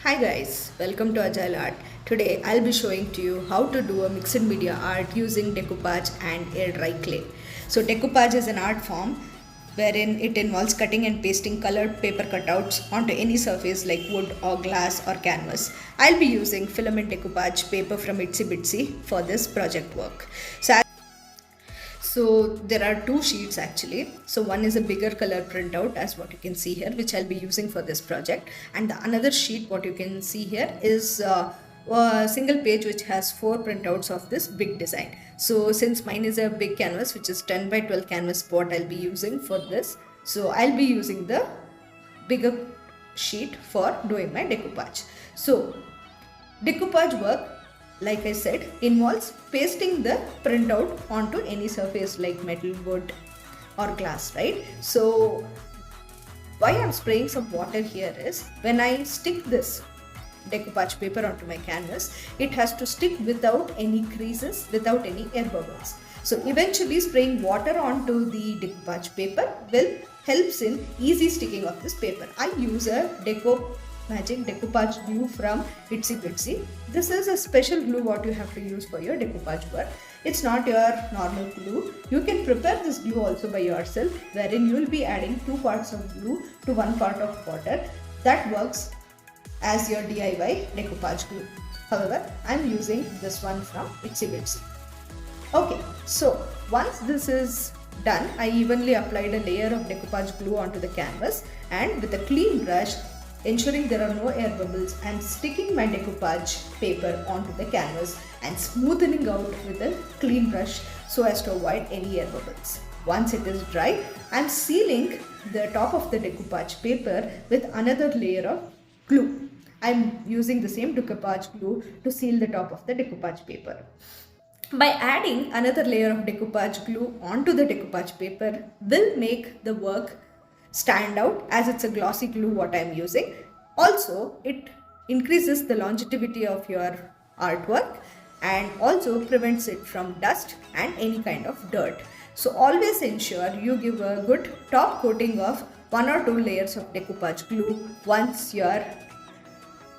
Hi guys, welcome to Agile Art. Today I'll be showing to you how to do a mixed media art using decoupage and air dry clay. So decoupage is an art form wherein it involves cutting and pasting colored paper cutouts onto any surface like wood or glass or canvas. I'll be using filament decoupage paper from Itsy Bitsy for this project work. So there are two sheets actually. So one is a bigger color printout as what you can see here, which I'll be using for this project. And the another sheet, what you can see here is a single page which has 4 printouts of this big design. So since mine is a big canvas, which is 10 by 12 canvas, what I'll be using for this. So I'll be using the bigger sheet for doing my decoupage. So decoupage work, like I said, involves pasting the printout onto any surface like metal, wood or glass, right? So why I'm spraying some water here is when I stick this decoupage paper onto my canvas, it has to stick without any creases, without any air bubbles. So eventually spraying water onto the decoupage paper will helps in easy sticking of this paper. I use a Magic decoupage glue from Itsy Bitsy. This is a special glue what you have to use for your decoupage work. It's not your normal glue. You can prepare this glue also by yourself, wherein you will be adding 2 parts of glue to 1 part of water. That works as your DIY decoupage glue. However, I'm using this one from Itsy Bitsy. Okay, so once this is done, I evenly applied a layer of decoupage glue onto the canvas, and with a clean brush, ensuring there are no air bubbles, I am sticking my decoupage paper onto the canvas and smoothing out with a clean brush so as to avoid any air bubbles. Once it is dry, I am sealing the top of the decoupage paper with another layer of glue. I am using the same decoupage glue to seal the top of the decoupage paper. By adding another layer of decoupage glue onto the decoupage paper will make the work stand out as it's a glossy glue what I'm using. Also, it increases the longevity of your artwork and also prevents it from dust and any kind of dirt. So always ensure you give a good top coating of 1 or 2 layers of decoupage glue once your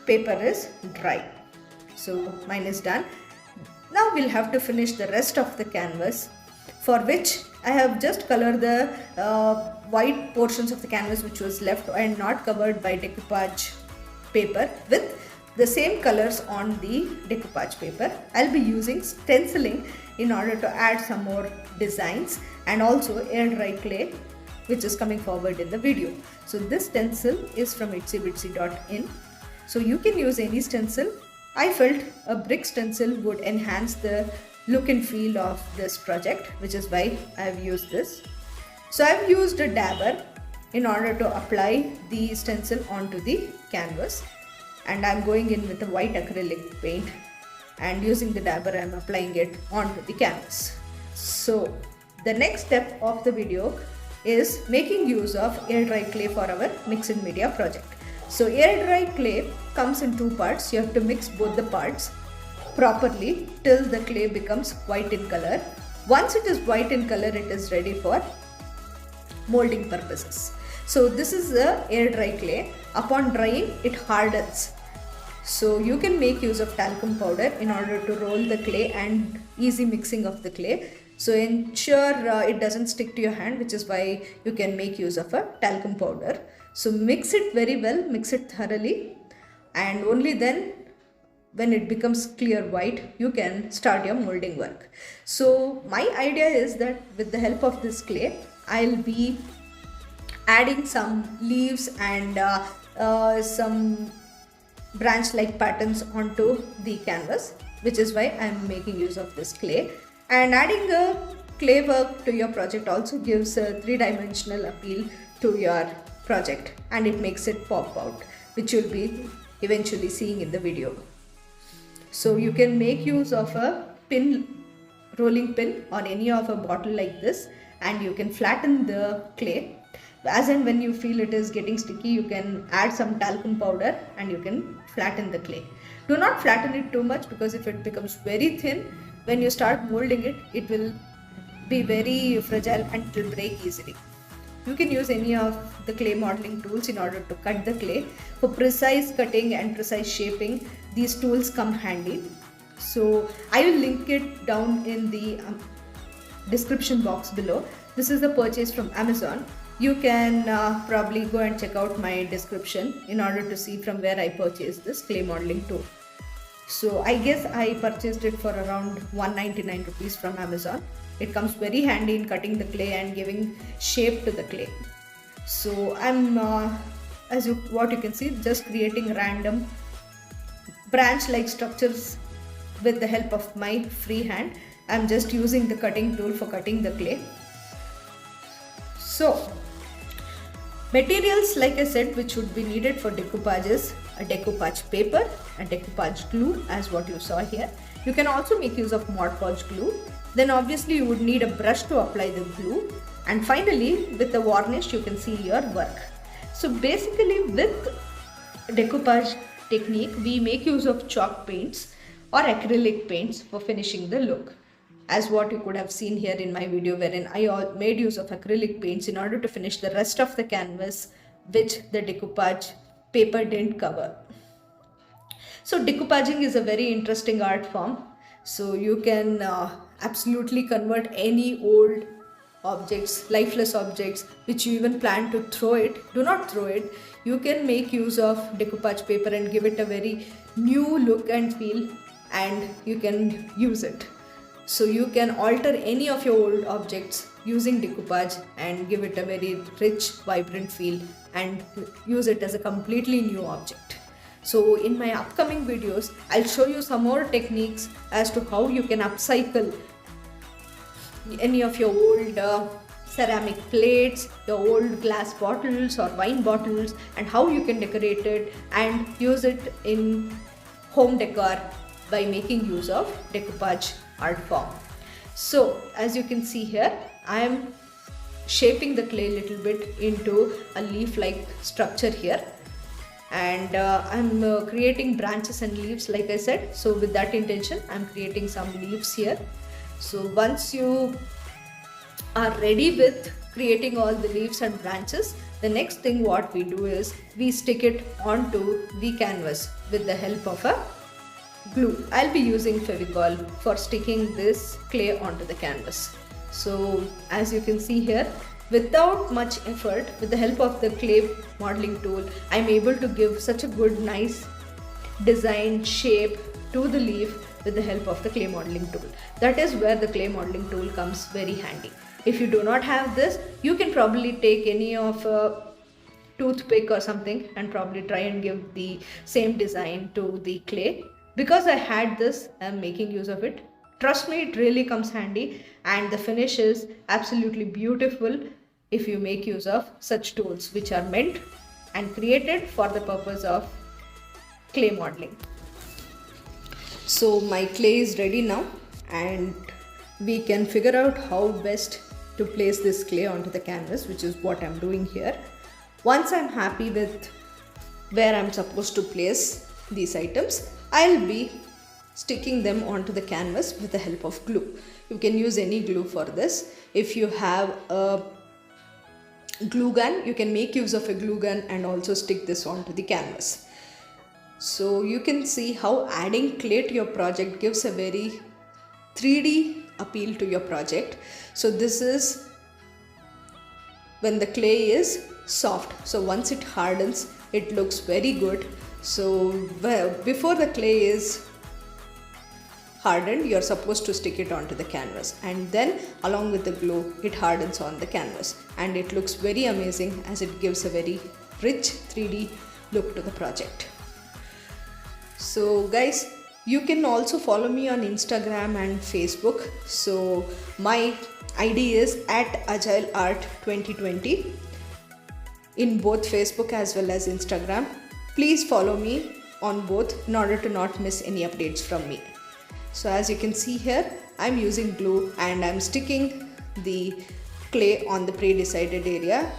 paper is dry. So mine is done. Now we'll have to finish the rest of the canvas, for which I have just colored the white portions of the canvas which was left and not covered by decoupage paper with the same colors on the decoupage paper. I'll be using stenciling in order to add some more designs, and also air dry clay which is coming forward in the video. So this stencil is from itsybitsy.in. So you can use any stencil. I felt a brick stencil would enhance the look and feel of this project, which is why I've used this. So I've used a dabber in order to apply the stencil onto the canvas, and I'm going in with a white acrylic paint, and using the dabber I'm applying it onto the canvas. So the next step of the video is making use of air dry clay for our mixed media project. So air dry clay comes in 2 parts. You have to mix both the parts properly till the clay becomes white in color. Once it is white in color, it is ready for molding purposes. So this is the air dry clay. Upon drying, it hardens. So you can make use of talcum powder in order to roll the clay and easy mixing of the clay. So ensure it doesn't stick to your hand, which is why you can make use of a talcum powder. So mix it very well, mix it thoroughly, and only then when it becomes clear white, you can start your molding work. So my idea is that with the help of this clay, I'll be adding some leaves and some branch-like patterns onto the canvas, which is why I'm making use of this clay. And adding a clay work to your project also gives a 3-dimensional appeal to your project, and it makes it pop out, which you'll be eventually seeing in the video. So you can make use of a rolling pin on any of a bottle like this, and you can flatten the clay. As and when you feel it is getting sticky, you can add some talcum powder and you can flatten the clay. Do not flatten it too much, because if it becomes very thin, when you start molding it, it will be very fragile and it will break easily. You can use any of the clay modeling tools in order to cut the clay. For precise cutting and precise shaping, these tools come handy. So I will link it down in the description box below. This is the purchase from Amazon. You can probably go and check out my description in order to see from where I purchased this clay modeling tool. So I guess I purchased it for around 199 rupees from Amazon. It comes very handy in cutting the clay and giving shape to the clay. So I'm, what you can see, just creating random branch-like structures with the help of my free hand. I'm just using the cutting tool for cutting the clay. So materials, like I said, which would be needed for decoupage is a decoupage paper, a decoupage glue as what you saw here. You can also make use of Mod Podge glue. Then obviously you would need a brush to apply the glue. And finally, with the varnish, you can seal your work. So basically with decoupage technique, we make use of chalk paints or acrylic paints for finishing the look. As what you could have seen here in my video, wherein I made use of acrylic paints in order to finish the rest of the canvas which the decoupage paper didn't cover. So decoupaging is a very interesting art form. So you can absolutely convert any old objects, lifeless objects, which you even plan to throw it, do not throw it. You can make use of decoupage paper and give it a very new look and feel, and you can use it. So you can alter any of your old objects using decoupage and give it a very rich, vibrant feel and use it as a completely new object. So in my upcoming videos, I'll show you some more techniques as to how you can upcycle any of your old ceramic plates, your old glass bottles or wine bottles, and how you can decorate it and use it in home decor by making use of decoupage art form. So as you can see here, I am shaping the clay a little bit into a leaf-like structure here, and I'm creating branches and leaves, like I said. So with that intention, I'm creating some leaves here. So once you are ready with creating all the leaves and branches, the next thing what we do is we stick it onto the canvas with the help of a glue. I'll be using Fevicol for sticking this clay onto the canvas. So as you can see here, without much effort, with the help of the clay modeling tool, I'm able to give such a good, nice design shape to the leaf with the help of the clay modeling tool. That is where the clay modeling tool comes very handy. If you do not have this, you can probably take any of a toothpick or something and probably try and give the same design to the clay. Because I had this, I'm making use of it. Trust me, it really comes handy, and the finish is absolutely beautiful if you make use of such tools which are meant and created for the purpose of clay modeling. So my clay is ready now, and we can figure out how best to place this clay onto the canvas, which is what I'm doing here. Once I'm happy with where I'm supposed to place these items, I'll be sticking them onto the canvas with the help of glue. You can use any glue for this. If you have a glue gun, you can make use of a glue gun and also stick this onto the canvas. So you can see how adding clay to your project gives a very 3D appeal to your project. So this is when the clay is soft. So once it hardens, it looks very good. So before the clay is hardened, you're supposed to stick it onto the canvas, and then along with the glue, it hardens on the canvas, and it looks very amazing as it gives a very rich 3D look to the project. So guys, you can also follow me on Instagram and Facebook. So my ID is @agileart2020 in both Facebook as well as Instagram. Please follow me on both in order to not miss any updates from me. So as you can see here, I'm using glue and I'm sticking the clay on the pre-decided area,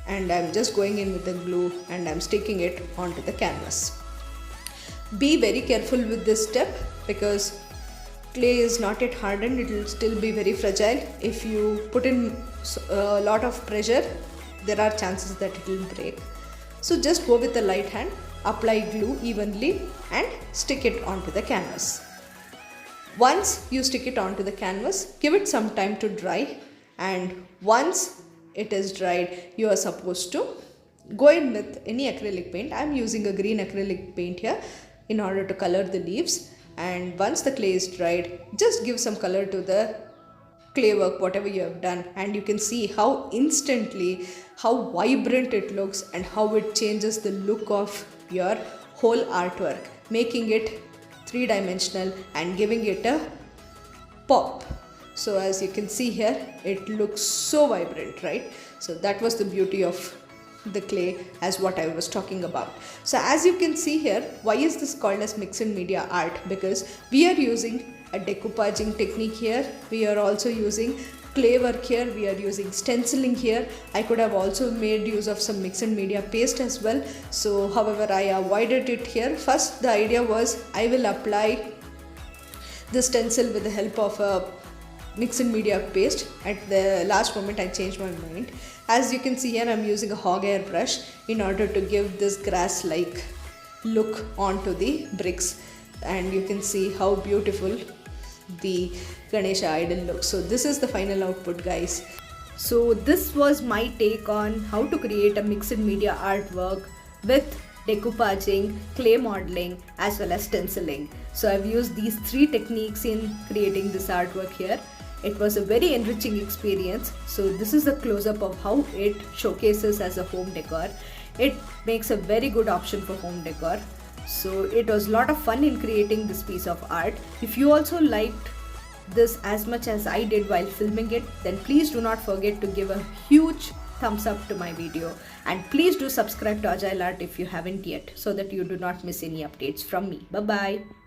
and I'm just going in with the glue and I'm sticking it onto the canvas. Be very careful with this step because clay is not yet hardened, it will still be very fragile. If you put in a lot of pressure, there are chances that it will break. So just go with the light hand, apply glue evenly and stick it onto the canvas. Once you stick it onto the canvas, give it some time to dry, and once it is dried, you are supposed to go in with any acrylic paint. I am using a green acrylic paint here in order to color the leaves. And once the clay is dried, just give some color to the clay work, whatever you have done, and you can see how instantly, how vibrant it looks and how it changes the look of your whole artwork, making it three-dimensional and giving it a pop. So as you can see here, it looks so vibrant, right? So that was the beauty of the clay, as what I was talking about. So as you can see here, why is this called as mixed media art? Because we are using a decoupaging technique here, we are also using clay work here, we are using stenciling here. I could have also made use of some mixed media paste as well. So however, I avoided it here. First, the idea was I will apply the stencil with the help of a mixed media paste. At the last moment I changed my mind. As you can see here, I'm using a hog hair brush in order to give this grass like look onto the bricks, and you can see how beautiful the Ganesha idol looks. So this is the final output, guys. So this was my take on how to create a mixed media artwork with decoupaging, clay modeling as well as stenciling. So I've used these three techniques in creating this artwork here. It was a very enriching experience. So this is a close-up of how it showcases as a home decor. It makes a very good option for home decor. So it was a lot of fun in creating this piece of art. If you also liked this as much as I did while filming it, then please do not forget to give a huge thumbs up to my video, and please do subscribe to Agile Art if you haven't yet, so that you do not miss any updates from me. Bye bye.